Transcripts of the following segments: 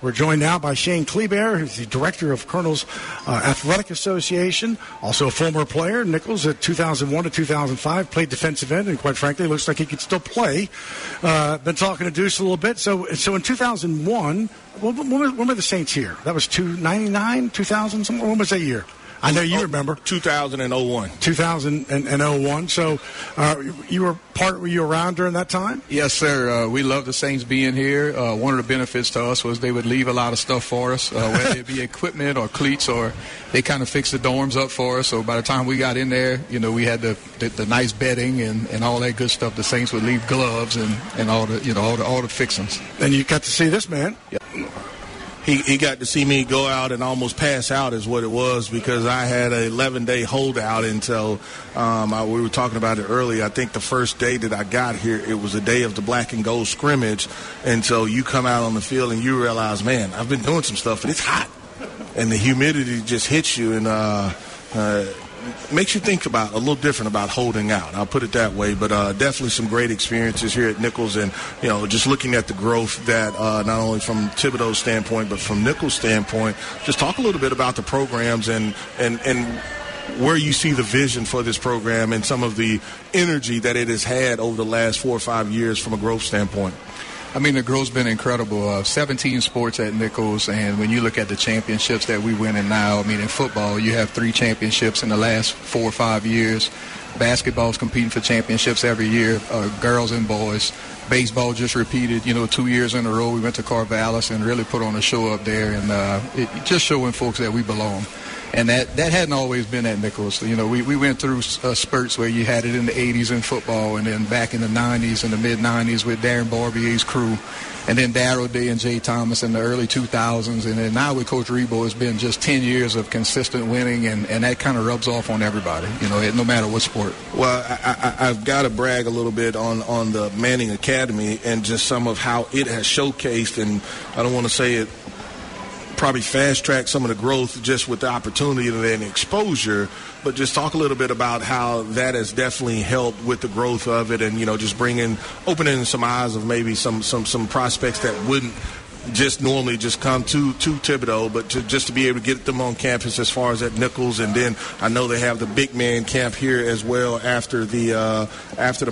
We're joined now by Shane Kliebert, who's the director of Colonel's Athletic Association, also a former player. Nicholls at 2001 to 2005 played defensive end, and quite frankly, looks like he could still play. Been talking to Deuce a little bit. So in 2001, when were the Saints here? That was 1999, 2000. When was that year? I know you remember. 2001. 2001. So were you around during that time? Yes, sir. We love the Saints being here. One of the benefits to us was they would leave a lot of stuff for us, whether it be equipment or cleats, or they kind of fixed the dorms up for us. So by the time we got in there, we had the nice bedding and all that good stuff. The Saints would leave gloves and all the all the fixings. And you got to see this man. Yep. He got to see me go out and almost pass out is what it was, because I had an 11-day holdout until we were talking about it earlier. I think the first day that I got here, it was a day of the black and gold scrimmage. And so you come out on the field and you realize, man, I've been doing some stuff, and it's hot. And the humidity just hits you and makes you think about a little different about holding out. I'll put it that way. But definitely some great experiences here at Nicholls, and just looking at the growth that not only from Thibodeau's standpoint but from Nicholls' standpoint. Just talk a little bit about the programs and where you see the vision for this program and some of the energy that it has had over the last 4 or 5 years from a growth standpoint. I mean, the growth's been incredible. 17 sports at Nicholls, and when you look at the championships that we win in now, I mean, in football, you have 3 championships in the last 4 or 5 years. Basketball's competing for championships every year, girls and boys. Baseball just repeated, 2 years in a row. We went to Corvallis and really put on a show up there, and it just showing folks that we belong. And that hadn't always been at Nicholls. We went through spurts where you had it in the 80s in football, and then back in the 90s and the mid-90s with Darren Barbier's crew, and then Darryl Day and Jay Thomas in the early 2000s. And then now with Coach Rebo, it's been just 10 years of consistent winning, and that kind of rubs off on everybody, no matter what sport. Well, I've got to brag a little bit on the Manning Academy and just some of how it has showcased, and I don't want to say it, probably fast-track some of the growth just with the opportunity and exposure, but just talk a little bit about how that has definitely helped with the growth of it, and just opening some eyes of maybe some prospects that wouldn't just normally just come to Thibodeau, but just to be able to get them on campus as far as at Nicholls. And then I know they have the big man camp here as well after the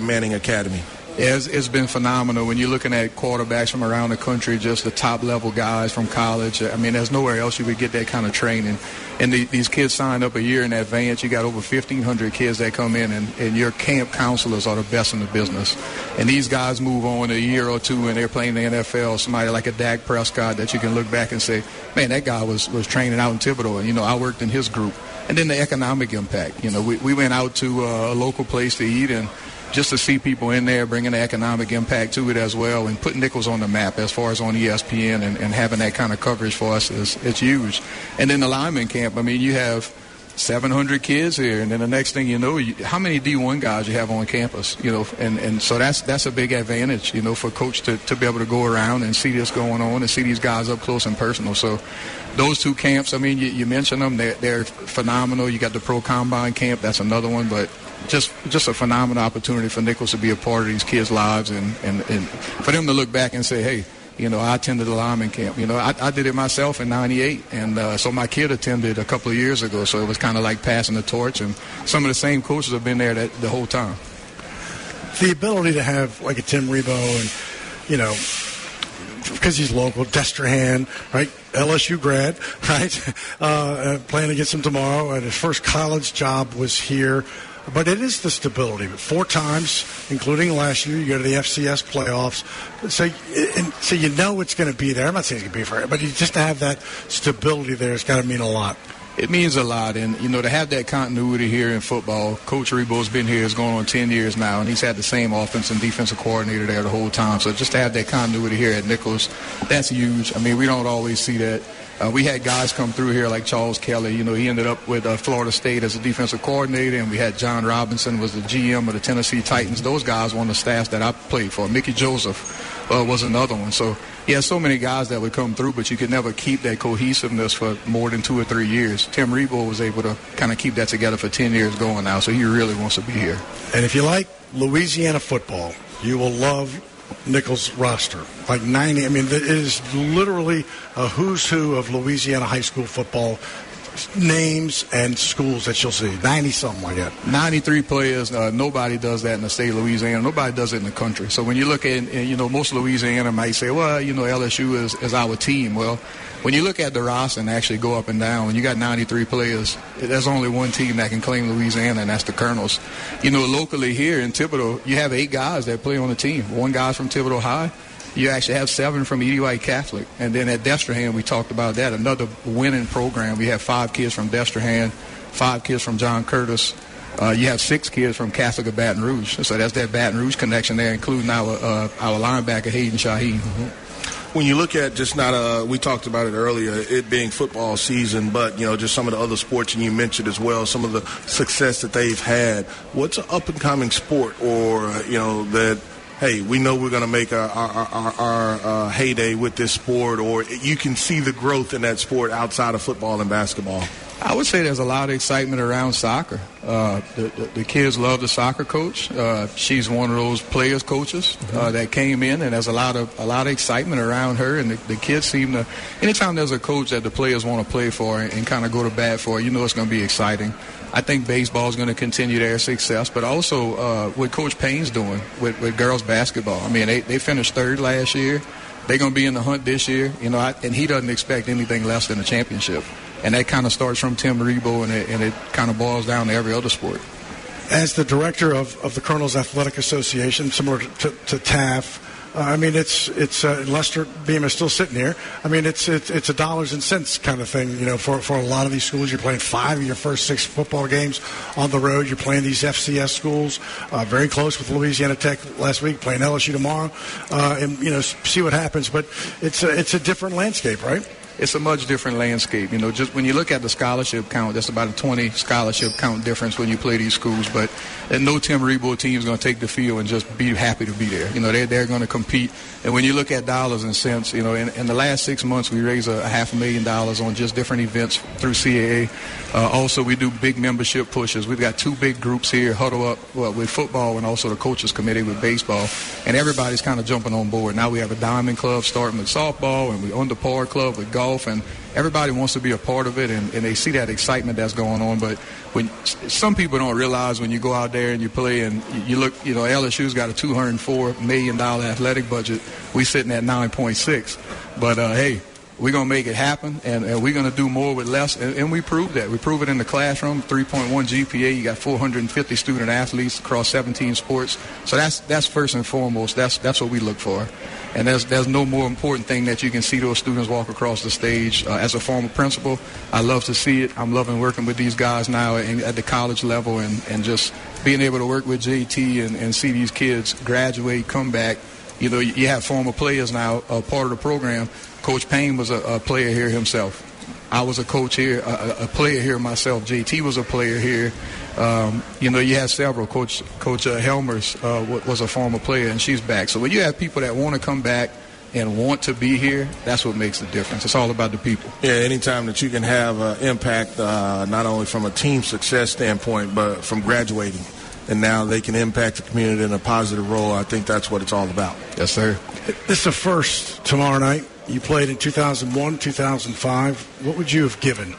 Manning Academy. It's been phenomenal. When you're looking at quarterbacks from around the country, just the top-level guys from college, I mean, there's nowhere else you would get that kind of training. And these kids signed up a year in advance. You got over 1,500 kids that come in, and your camp counselors are the best in the business. And these guys move on a year or two, and they're playing the NFL. Somebody like a Dak Prescott that you can look back and say, man, that guy was training out in Thibodeau, and, I worked in his group. And then the economic impact. We went out to a local place to eat, and just to see people in there bringing the economic impact to it as well, and putting Nicholls on the map as far as on ESPN and having that kind of coverage for us it's huge. And then the lineman camp, I mean, you have 700 kids here, and then the next thing you know, how many D1 guys you have on campus, and so that's a big advantage, for coach to be able to go around and see this going on and see these guys up close and personal. So those 2 camps, I mean, you mentioned them, they're phenomenal. You got the Pro Combine camp, that's another one, but just a phenomenal opportunity for Nicholls to be a part of these kids' lives and for them to look back and say, hey, I attended the lineman camp. I did it myself in '98, and so my kid attended a couple of years ago, so it was kind of like passing the torch, and some of the same coaches have been there the whole time. The ability to have like a Tim Rebo and, because he's local, Destrehan, right? LSU grad, right? Playing against him tomorrow, and his first college job was here. But it is the stability. 4 times, including last year, you go to the FCS playoffs. So it's going to be there. I'm not saying it's going to be forever, but just to have that stability there has got to mean a lot. It means a lot, and to have that continuity here in football. Coach Rebo's been here, it's going on 10 years now, and he's had the same offense and defensive coordinator there the whole time. So just to have that continuity here at Nicholls, that's huge. I mean, we don't always see that. We had guys come through here like Charles Kelly. He ended up with Florida State as a defensive coordinator, and we had John Robinson was the GM of the Tennessee Titans. Those guys were on the staffs that I played for. Mickey Joseph was another one. So he had so many guys that would come through, but you could never keep that cohesiveness for more than 2 or 3 years. Tim Rebo was able to kind of keep that together for 10 years going now, so he really wants to be here. And if you like Louisiana football, you will love Nicholls roster. Like 90. I mean, it is literally a who's who of Louisiana high school football names and schools that you'll see. 90-something like that. 93 players. Nobody does that in the state of Louisiana. Nobody does it in the country. So when you look at, most Louisiana might say, well, LSU is our team. Well, when you look at the roster and actually go up and down, when you got 93 players, there's only one team that can claim Louisiana, and that's the Colonels. Locally here in Thibodaux, you have 8 guys that play on the team. 1 guy's from Thibodaux High. You actually have 7 from Edie White Catholic. And then at Destrehan, we talked about that, another winning program. We have 5 kids from Destrehan, 5 kids from John Curtis. You have 6 kids from Catholic of Baton Rouge. So that's that Baton Rouge connection there, including our linebacker, Hayden Shaheen. Mm-hmm. When you look at just we talked about it earlier, it being football season, but, just some of the other sports, and you mentioned as well, some of the success that they've had. What's an up-and-coming sport or, that, hey, we know we're going to make our heyday with this sport, or you can see the growth in that sport outside of football and basketball? I would say there's a lot of excitement around soccer. The kids love the soccer coach. She's one of those players coaches that came in, and there's a lot of excitement around her. And the kids seem to, anytime there's a coach that the players want to play for and kind of go to bat for, it's going to be exciting. I think baseball is going to continue their success, but also what Coach Payne's doing with girls basketball. I mean, they finished 3rd last year. They're going to be in the hunt this year, and he doesn't expect anything less than a championship. And that kind of starts from Tim Rebo, and it kind of boils down to every other sport. As the director of the Colonels Athletic Association, similar to TAF, it's Lester Beam is still sitting here. I mean, it's a dollars and cents kind of thing, for a lot of these schools. You're playing 5 of your first 6 football games on the road. You're playing these FCS schools, very close with Louisiana Tech last week, playing LSU tomorrow, and see what happens. But it's a different landscape, right? It's a much different landscape. Just when you look at the scholarship count, that's about a 20 scholarship count difference when you play these schools. But no Tim Rebo team is going to take the field and just be happy to be there. They're going to compete. And when you look at dollars and cents, in the last 6 months, we raised $500,000 on just different events through CAA. Also, we do big membership pushes. We've got 2 big groups here, Huddle Up with football and also the coaches committee with baseball. And everybody's kind of jumping on board. Now we have a Diamond Club starting with softball, and we Under Par Club with golf. And everybody wants to be a part of it, and they see that excitement that's going on. But when some people don't realize when you go out there and you play and you look, LSU's got a $204 million athletic budget. We sitting at 9.6. But hey, we're going to make it happen, and we're going to do more with less, and we prove that. We prove it in the classroom, 3.1 GPA. You got 450 student athletes across 17 sports. So that's first and foremost. That's what we look for. And there's no more important thing that you can see those students walk across the stage. As a former principal, I love to see it. I'm loving working with these guys now at the college level, and just being able to work with JT and see these kids graduate, come back. You have former players now part of the program. Coach Payne was a player here himself. I was a coach here, a player here myself. JT was a player here. You have several. Coach Helmers was a former player, and she's back. So when you have people that want to come back and want to be here, that's what makes the difference. It's all about the people. Yeah, anytime that you can have impact, not only from a team success standpoint, but from graduating, and now they can impact the community in a positive role, I think that's what it's all about. Yes, sir. This is the first tomorrow night. You played in 2001, 2005. What would you have given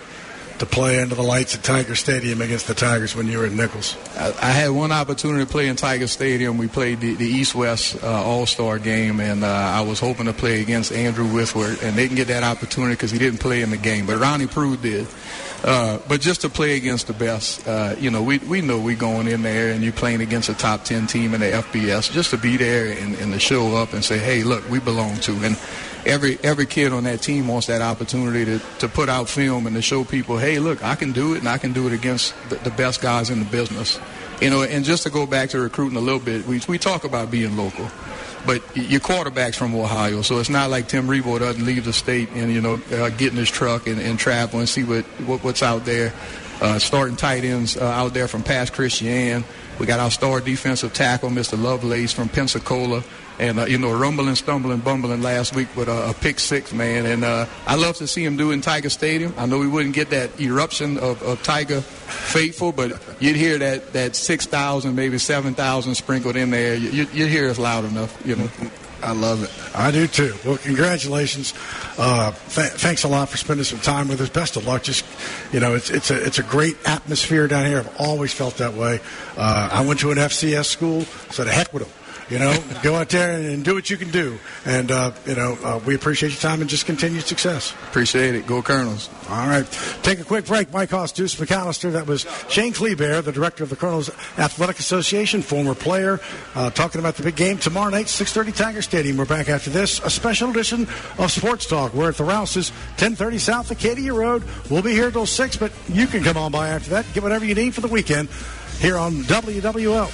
to play under the lights at Tiger Stadium against the Tigers when you were at Nicholls? I had one opportunity to play in Tiger Stadium. We played the East-West All-Star game, and I was hoping to play against Andrew Withward, and they didn't get that opportunity because he didn't play in the game. But Ronnie Prude did. But just to play against the best, we know we're going in there and you're playing against a top 10 team in the FBS, just to be there and to show up and say, hey, look, we belong to. And every kid on that team wants that opportunity to put out film and to show people, hey, look, I can do it, and I can do it against the best guys in the business. And just to go back to recruiting a little bit, we talk about being local. But your quarterback's from Ohio, so it's not like Tim Rebo doesn't leave the state and, get in his truck and travel and see what's out there. starting tight ends out there from Pass Christian. We got our star defensive tackle, Mr. Lovelace from Pensacola. And, rumbling, stumbling, bumbling last week with a pick six, man. And I love to see him do it in Tiger Stadium. I know we wouldn't get that eruption of Tiger faithful, but you'd hear that 6,000, maybe 7,000 sprinkled in there. You'd hear us loud enough, I love it. I do too. Well, congratulations. Thanks a lot for spending some time with us. Best of luck. Just, it's a great atmosphere down here. I've always felt that way. I went to an FCS school, so the heck with them. Go out there and do what you can do. And, we appreciate your time and just continued success. Appreciate it. Go Colonels. All right. Take a quick break. Mike Hoss, Deuce McAllister. That was Shane Kliebert, the director of the Colonels Athletic Association, former player, talking about the big game tomorrow night, 6:30 Tiger Stadium. We're back after this, a special edition of Sports Talk. We're at the Rouses, 1030 South Acadia Road. We'll be here till 6, but you can come on by after that. Get whatever you need for the weekend here on WWL.